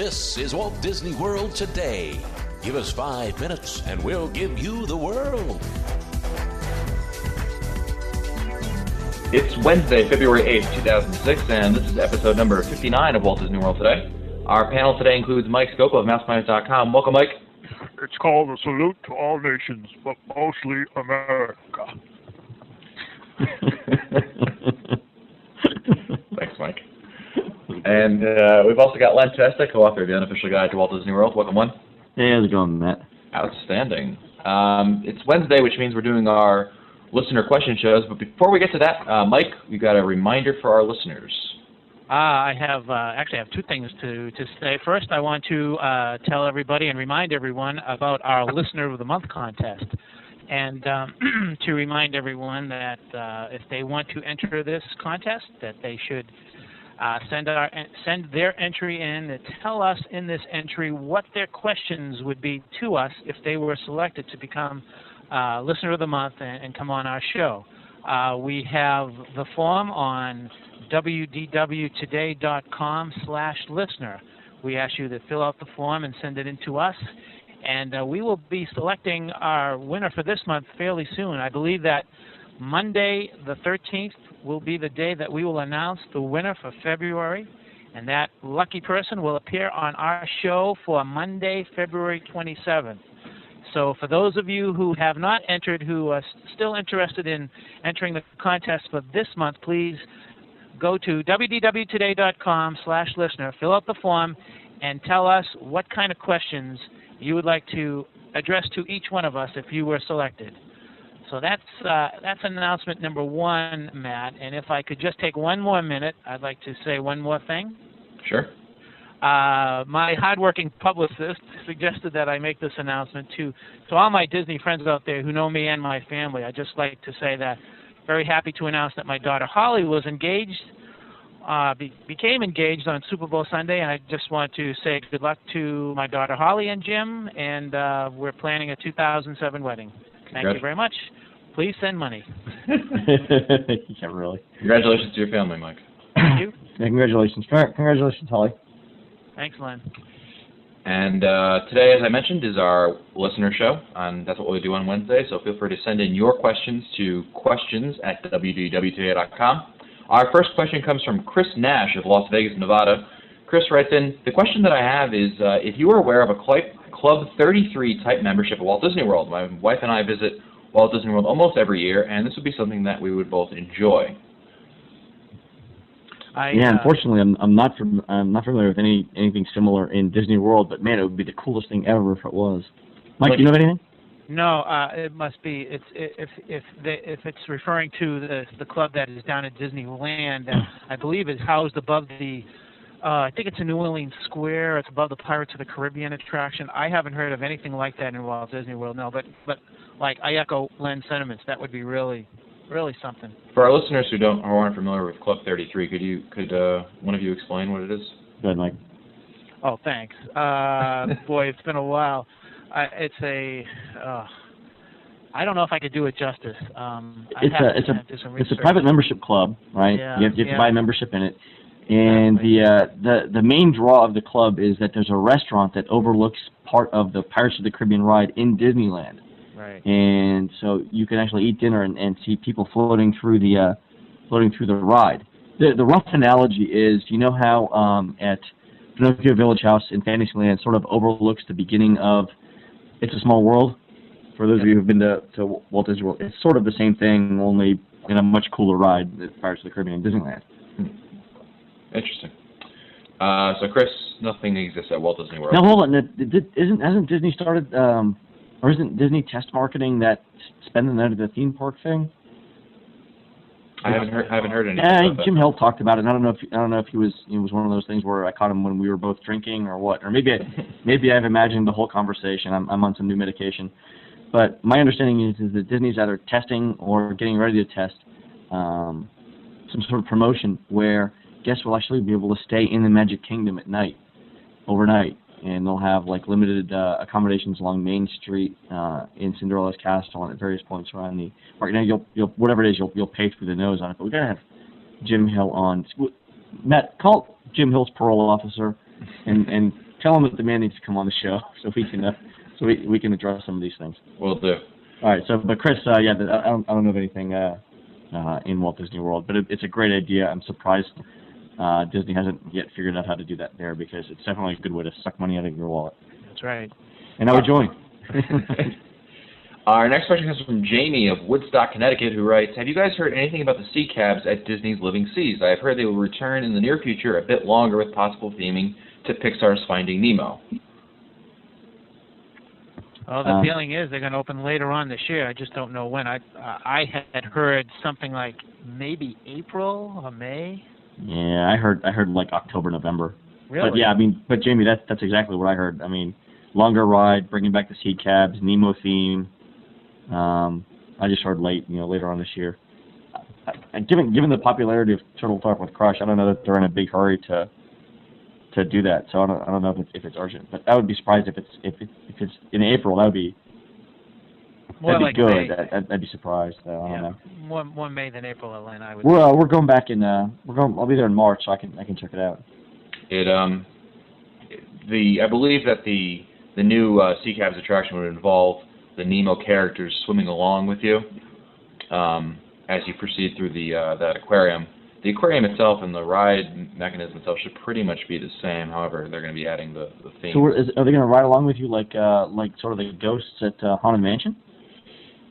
This is Walt Disney World Today. Give us 5 minutes and we'll give you the world. It's Wednesday, February 8th, 2006, and this is episode number 59 of Walt Disney World Today. Our panel today includes Mike Scopa of MousePlanet.com. Welcome, Mike. It's called a salute to all nations, but mostly America. Thanks, Mike. And we've also got Len Testa, co-author of The Unofficial Guide to Walt Disney World. Welcome, Len. Hey, how's it going, Matt? Outstanding. It's Wednesday, which means we're doing our listener question shows. But before we get to that, Mike, we got a reminder for our listeners. I have two things to say. First, I want to tell everybody and remind everyone about our Listener of the Month contest. And to remind everyone that if they want to enter this contest, that they should send their entry in and tell us in this entry what their questions would be to us if they were selected to become Listener of the Month and come on our show. We have the form on wdwtoday.com/listener. We ask you to fill out the form and send it in to us. And we will be selecting our winner for this month fairly soon. I believe that Monday the 13th will be the day that we will announce the winner for February. And that lucky person will appear on our show for Monday, February 27th. So for those of you who have not entered, who are still interested in entering the contest for this month, please go to wdwtoday.com/listener, fill out the form, and tell us what kind of questions you would like to address to each one of us if you were selected. So that's announcement number one, Matt. And if I could just take one more minute, I'd like to say one more thing. Sure. My hardworking publicist suggested that I make this announcement to all my Disney friends out there who know me and my family. I'd just like to say that very happy to announce that my daughter Holly was engaged, became engaged on Super Bowl Sunday, and I just want to say good luck to my daughter Holly and Jim, and we're planning a 2007 wedding. Thank you very much. Please send money. Yeah, really. Congratulations to your family, Mike. Thank you. Yeah, congratulations. Congratulations, Holly. Thanks, Len. And today, as I mentioned, is our listener show, and that's what we do on Wednesday, so feel free to send in your questions to questions@wdwtoday.com. Our first question comes from Chris Nash of Las Vegas, Nevada. Chris writes in, the question that I have is, if you are aware of a Club 33 type membership at Walt Disney World. My wife and I visit Walt Disney World almost every year, and this would be something that we would both enjoy. Unfortunately, I'm not familiar with anything similar in Disney World, but man, it would be the coolest thing ever if it was. Mike, do you know of anything? No, it must be. If it's referring to the club that is down at Disneyland, that I believe is housed above the. I think it's in New Orleans Square. It's above the Pirates of the Caribbean attraction. I haven't heard of anything like that in Walt Disney World. No, but like I echo Len's sentiments. That would be really something. For our listeners who aren't familiar with Club 33, could one of you explain what it is? Go ahead, Mike. Oh, thanks. Boy, it's been a while. It's a. I don't know if I could do it justice. It's a private membership club, right? Yeah, you have to buy membership in it. And the main draw of the club is that there's a restaurant that overlooks part of the Pirates of the Caribbean ride in Disneyland. Right. And so you can actually eat dinner and see people floating through the ride. The rough analogy is, you know how at Pinocchio Village House in Fantasyland sort of overlooks the beginning of It's a Small World? For those of you who've been to Walt Disney World, it's sort of the same thing, only in a much cooler ride than Pirates of the Caribbean in Disneyland. Interesting. So, Chris, nothing exists at Walt Disney World. Now, hold on. Hasn't Disney started, or isn't Disney test marketing that spend the night at the theme park thing? I haven't heard anything about that. Jim Hill talked about it. And I don't know if he was one of those things where I caught him when we were both drinking or what, or maybe I've imagined the whole conversation. I'm on some new medication, but my understanding is that Disney's either testing or getting ready to test some sort of promotion where guests will actually be able to stay in the Magic Kingdom at night, overnight, and they'll have like limited accommodations along Main Street in Cinderella's Castle and at various points around the park. Now you'll whatever it is, you'll pay through the nose on it. But we gotta have Jim Hill on. Matt, call Jim Hill's parole officer and tell him that the man needs to come on the show so we can address some of these things. Will do. All right. So, but Chris, I don't know of anything in Walt Disney World, but it's a great idea. I'm surprised Disney hasn't yet figured out how to do that there, because it's definitely a good way to suck money out of your wallet. That's right. And I would join. Our next question comes from Jamie of Woodstock, Connecticut, who writes, have you guys heard anything about the sea cabs at Disney's Living Seas? I have heard they will return in the near future, a bit longer, with possible theming to Pixar's Finding Nemo. Well, the feeling is they're going to open later on this year. I just don't know when. I had heard something like maybe April or May. Yeah, I heard like October, November. Really? But yeah, but Jamie, that's exactly what I heard. Longer ride, bringing back the sea cabs, Nemo theme. I just heard later on this year. Given the popularity of Turtle Talk with Crush, I don't know that they're in a big hurry to do that. So I don't know if it's urgent. But I would be surprised if it's in April. That'd be good. May. I'd be surprised. I don't know. More May than April, Elaine. I would. We're going back in. I'll be there in March, so I can check it out. I believe that the new Sea Cabs attraction would involve the Nemo characters swimming along with you as you proceed through that aquarium. The aquarium itself and the ride mechanism itself should pretty much be the same. However, they're going to be adding the theme. So are they going to ride along with you like sort of the ghosts at Haunted Mansion?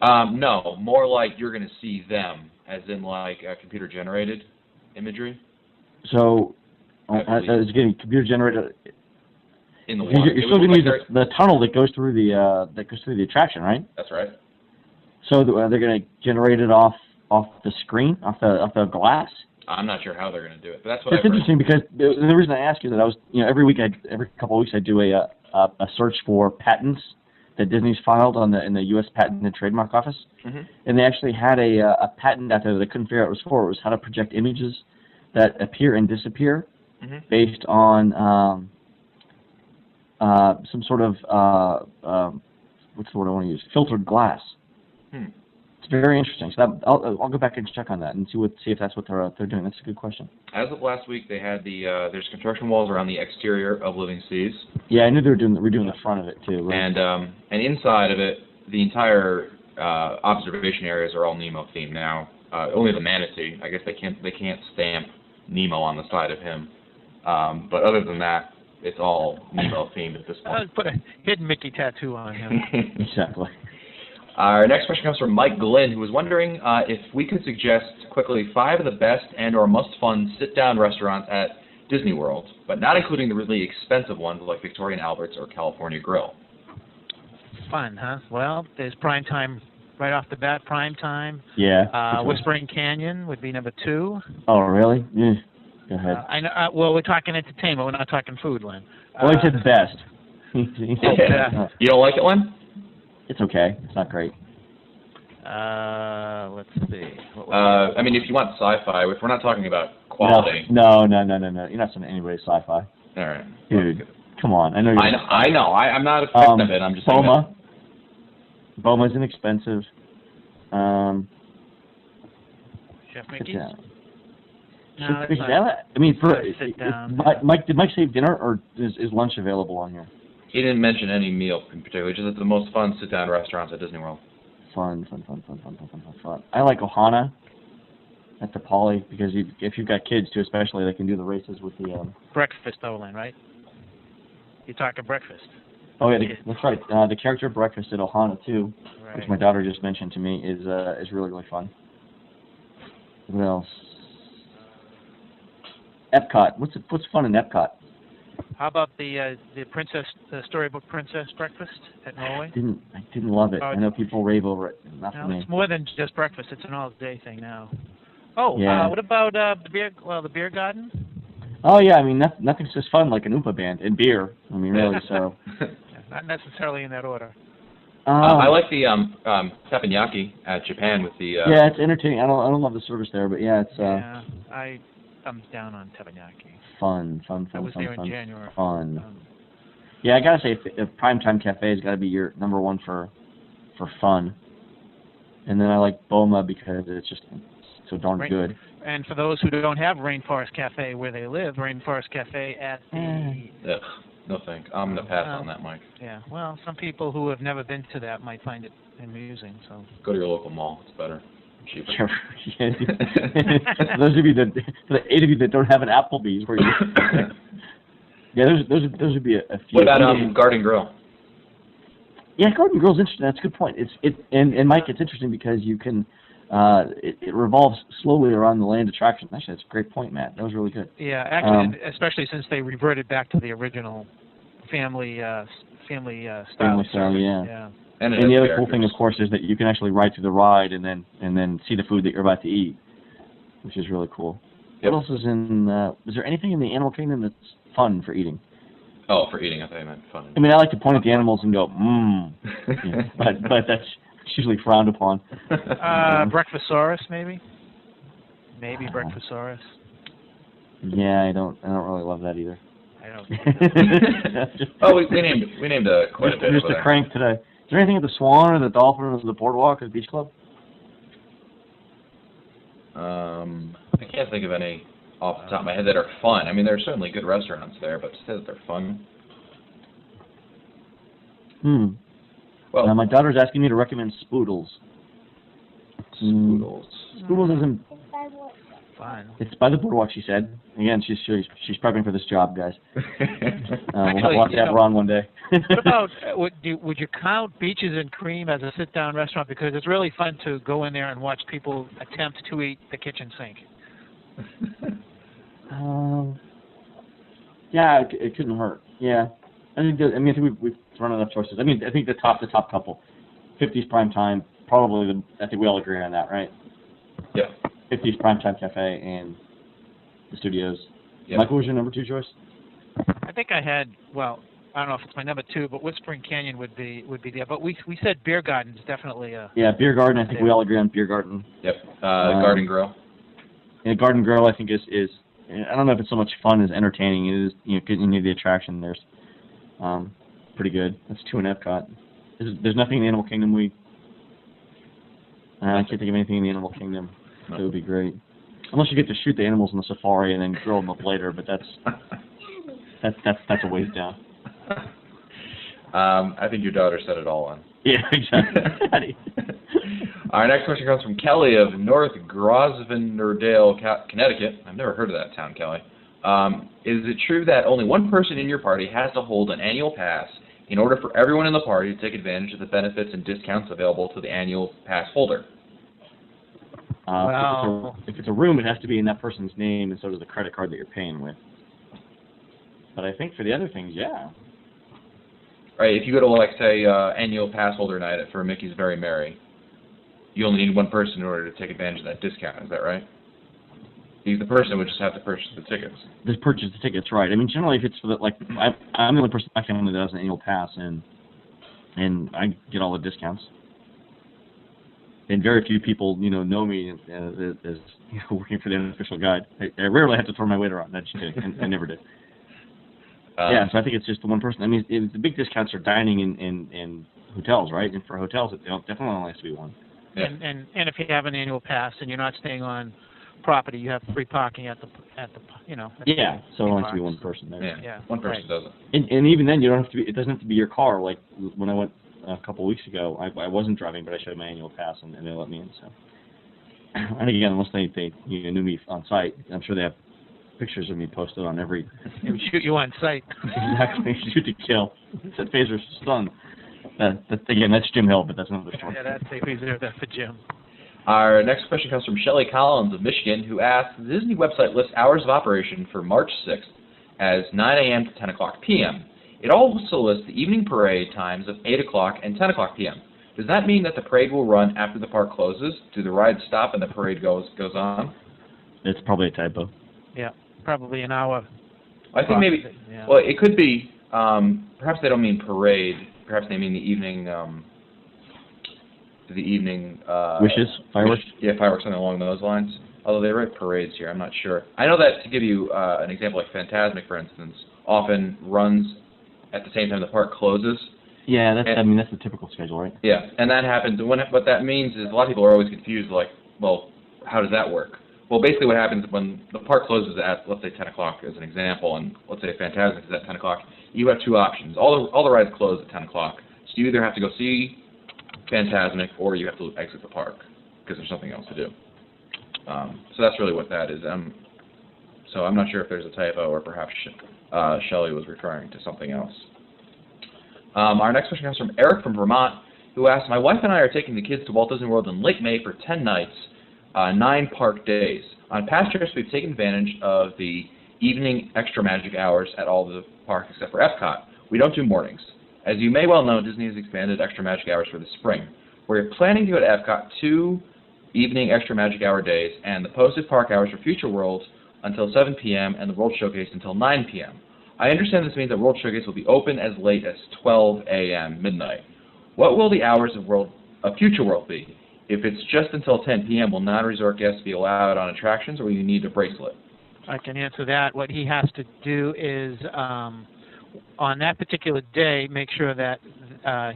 No, more like you're going to see them, as in like computer-generated imagery. So it's getting computer-generated. In the water. You're still going to use the tunnel that goes through the attraction, right? That's right. So they're going to generate it off the screen, off the glass. I'm not sure how they're going to do it, but that's what. That's interesting because the reason I ask is that I was, every couple of weeks I do a search for patents that Disney's filed in the U.S. Patent and Trademark Office, and they actually had a patent out there that I couldn't figure out what it was for. It was how to project images that appear and disappear based on some sort of what's the word I want to use? Filtered glass. It's very interesting. So I'll go back and check on that and see if that's what they're doing. That's a good question. As of last week, they had there's construction walls around the exterior of Living Seas. Yeah, I knew they were redoing the front of it too. Right? And inside of it, the entire observation areas are all Nemo themed now. Only the manatee. I guess they can't stamp Nemo on the side of him. But other than that, it's all Nemo themed at this point. I would put a hidden Mickey tattoo on him. Exactly. Our next question comes from Mike Glenn, who was wondering if we could suggest quickly 5 of the best and/or must-fun sit-down restaurants at Disney World, but not including the really expensive ones like Victoria and Albert's or California Grill. Fun, huh? Well, there's Prime Time right off the bat. Prime Time. Yeah. Whispering Canyon would be number 2. Oh, really? Yeah. Go ahead. I know. Well, we're talking entertainment. We're not talking food, Len. Well, I said best. You don't like it, Len? It's okay. It's not great. Let's see. I mean, if you want sci-fi, if we're not talking about quality. No. You're not sending anybody sci-fi. All right. Dude, come on. I know you're. I know. I'm not a fan of it. I'm just saying Boma. Boma's inexpensive. Chef Mickey's? No, I mean, did Mike save dinner, or is lunch available on here? He didn't mention any meal in particular, just the most fun sit-down restaurants at Disney World. Fun. I like Ohana at the Poly, because if you've got kids, too, especially, they can do the races with the... Breakfast, though, Len, right? You're talking breakfast. Oh, yeah, that's right. The character breakfast at Ohana, too, right, which my daughter just mentioned to me, is really, really fun. What else? Epcot. What's fun in Epcot? How about the Storybook Princess breakfast at Norway? I didn't love it. I know people rave over it. Not for me. It's more than just breakfast. It's an all-day thing now. Oh, yeah. What about the beer garden? Oh yeah, I mean nothing's just fun like an Oompa band and beer. I mean really. So. Not necessarily in that order. I like the teppanyaki at Japan with the. Yeah, it's entertaining. I don't love the service there, but yeah, it's. Yeah, I thumbs down on teppanyaki. Fun. I was there in January. Fun. Yeah, I gotta say, if Primetime Cafe has got to be your number one for fun, and then I like Boma because it's just so darn good. And for those who don't have Rainforest Cafe where they live, Rainforest Cafe at the No thanks. I'm going to pass on that, Mike. Yeah. Well, some people who have never been to that might find it amusing. So. Go to your local mall. It's better. Cheaper. Sure. For those of you that, for the 8 of you that don't have an Applebee's, where you, yeah, those would be a few. What about Garden Grill? Yeah, Garden Grill's interesting. That's a good point. And Mike, it's interesting because you can, it revolves slowly around the land attraction. Actually, that's a great point, Matt. That was really good. Yeah, actually, especially since they reverted back to the original family style. Family style, yeah. Yeah. And the other cool thing, of course, is that you can actually ride through the ride and then see the food that you're about to eat, which is really cool. Yep. What else is in? Is there anything in the animal kingdom that's fun for eating? Oh, for eating, I thought you meant fun. I mean, I like to point at the animals and go, yeah, but that's usually frowned upon. Breakfasaurus, maybe. Maybe Breakfasaurus. Yeah, I don't really love that either. I don't. Oh, we named quite a bit. Just a crank today. Is there anything at the Swan or the Dolphin or the Boardwalk or the Beach Club? I can't think of any off the top of my head that are fun. I mean, there are certainly good restaurants there, but to say that they're fun. Well, my daughter's asking me to recommend Spoodles. Spoodles. Spoodles isn't. Fine. It's by the Boardwalk, she said. Again, she's prepping for this job, guys. We'll have to have her on one day. What about, would you count Beaches and Cream as a sit-down restaurant? Because it's really fun to go in there and watch people attempt to eat the kitchen sink. Yeah, it couldn't hurt. Yeah. I think we've run enough choices. I mean, I think the top couple. 50s Prime Time, probably I think we all agree on that, right? Yeah. 50s Primetime Cafe and the Studios. Yep. Mike, what was your number 2 choice? I think I had, well, I don't know if it's my number 2, but Whispering Canyon would be there. But we said Beer Garden's definitely a... Yeah, Beer Garden. I think we all agree on Beer Garden. Yep. Garden Grill. Yeah, Garden Grill, I think is I don't know if it's so much fun as entertaining. It is, because you need the attraction. There's pretty good. That's 2 in Epcot. There's nothing in the Animal Kingdom I can't think of anything in the Animal Kingdom. That would be great. Unless you get to shoot the animals in the safari and then grill them up later, but that's a ways down. I think your daughter said it all on. Yeah, exactly. Our next question comes from Kelly of North Grosvenordale, Connecticut. I've never heard of that town, Kelly. Is it true that only one person in your party has to hold an annual pass in order for everyone in the party to take advantage of the benefits and discounts available to the annual pass holder? If it's a room, it has to be in that person's name, and so does the credit card that you're paying with. But I think for the other things, yeah. Right, if you go to, like, say, annual pass holder night for Mickey's Very Merry, you only need one person in order to take advantage of that discount, is that right? The person would just have to purchase the tickets. Just purchase the tickets, right. I mean, generally, if it's for the, like, I'm the only person in my family that has an annual pass, and I get all the discounts. And very few people, know me as working for the unofficial guide. I rarely have to throw my weight around. That's just kidding. I never did. Yeah, so I think it's just the one person. I mean, the big discounts are dining in hotels, right? And for hotels, it definitely only has to be one. Yeah. And if you have an annual pass and you're not staying on property, you have free parking at the yeah, so it only has to be one person there. Yeah. One person does it. And even then, you don't have to be. It doesn't have to be your car. Like when I went a couple of weeks ago, I wasn't driving, but I showed my annual pass, and they let me in. So, and again, unless they knew me on site, I'm sure they have pictures of me posted on every. They would shoot you on site. Exactly, shoot to kill. Said Phaser's son. Again, that's Jim Hill, but that's another story. Yeah, they reserved that for Jim. Our next question comes from Shelley Collins of Michigan, who asks, the Disney website lists hours of operation for March 6th as 9 a.m. to 10 o'clock p.m. It also lists the evening parade times of 8 o'clock and 10 o'clock p.m. Does that mean that the parade will run after the park closes? Do the rides stop and the parade goes on? It's probably a typo. Yeah, probably an hour. I think maybe, well, it could be, perhaps they don't mean parade. Perhaps they mean the evening, wishes, fireworks? Yeah, fireworks, something along those lines. Although they write parades here, I'm not sure. I know that, to give you an example, like Fantasmic, for instance, often runs at the same time the park closes. Yeah, that's the typical schedule, right? Yeah, and that happens. And what that means is a lot of people are always confused, like, well, how does that work? Well, basically what happens when the park closes at, let's say, 10 o'clock as an example, and let's say Fantasmic is at 10 o'clock, you have two options. All the rides close at 10 o'clock. So you either have to go see Fantasmic or you have to exit the park because there's something else to do. So that's really what that is. So I'm not sure if there's a typo or perhaps Shelley was referring to something else. Our next question comes from Eric from Vermont, who asks, my wife and I are taking the kids to Walt Disney World in late May for 10 nights, 9 park days. On past trips, we've taken advantage of the evening extra magic hours at all the parks except for Epcot. We don't do mornings. As you may well know, Disney has expanded extra magic hours for the spring. We're planning to go to Epcot 2 evening extra magic hour days and the posted park hours for Future World until 7 p.m. and the World Showcase until 9 p.m. I understand this means that World Showcase will be open as late as 12 a.m. midnight. What will the hours of Future World be? If it's just until 10 p.m., will non-resort guests be allowed on attractions, or will you need a bracelet? I can answer that. What he has to do is, on that particular day, make sure that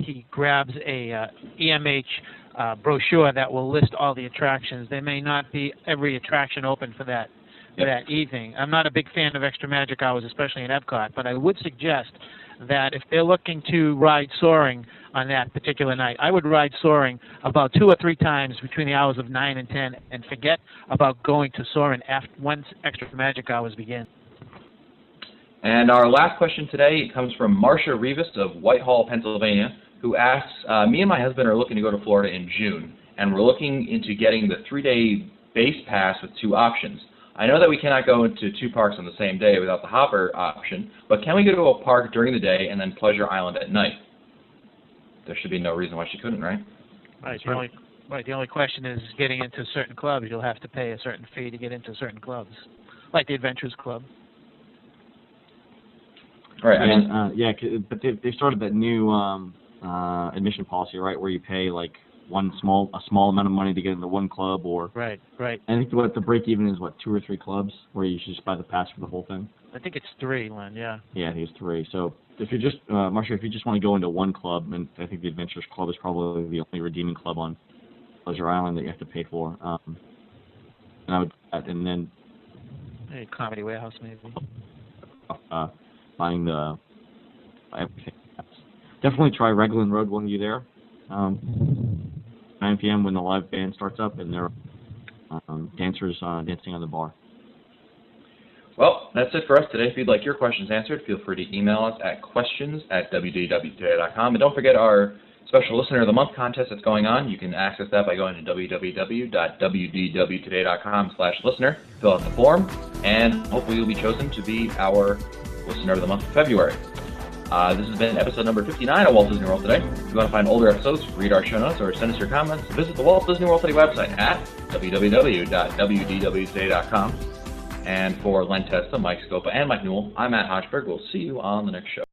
he grabs a EMH brochure that will list all the attractions. There may not be every attraction open for that evening. I'm not a big fan of extra magic hours, especially in Epcot, but I would suggest that if they're looking to ride Soaring on that particular night, I would ride Soaring about 2 or 3 times between the hours of 9 and 10 and forget about going to Soaring once extra magic hours begin. And our last question today comes from Marcia Rivas of Whitehall, Pennsylvania, who asks, me and my husband are looking to go to Florida in June, and we're looking into getting the 3-day base pass with 2 options. I know that we cannot go into 2 parks on the same day without the Hopper option, but can we go to a park during the day and then Pleasure Island at night? There should be no reason why she couldn't, right? Right. The only question is getting into certain clubs. You'll have to pay a certain fee to get into certain clubs, like the Adventurers Club. Right. But they started that new admission policy, right, where you pay like a small amount of money to get into one club, or right. I think what the break even is 2 or 3 clubs where you should just buy the pass for the whole thing. I think it's 3, Len. Yeah. Yeah, I think it's 3. So if you just Marcia, if you just want to go into one club, and I think the Adventurers Club is probably the only redeeming club on Pleasure Island that you have to pay for. And then Comedy Warehouse maybe. Buying the everything. Definitely try Raglan Road when you're there. 9 p.m. when the live band starts up, and there are dancers dancing on the bar. Well, that's it for us today. If you'd like your questions answered, feel free to email us at questions@wdwtoday.com. And don't forget our special Listener of the Month contest that's going on. You can access that by going to www.wdwtoday.com/listener. Fill out the form, and hopefully you'll be chosen to be our Listener of the Month for February. This has been episode number 59 of Walt Disney World Today. If you want to find older episodes, read our show notes, or send us your comments, visit the Walt Disney World Today website at www.wdwtoday.com. And for Len Testa, Mike Scopa, and Mike Newell, I'm Matt Hochberg. We'll see you on the next show.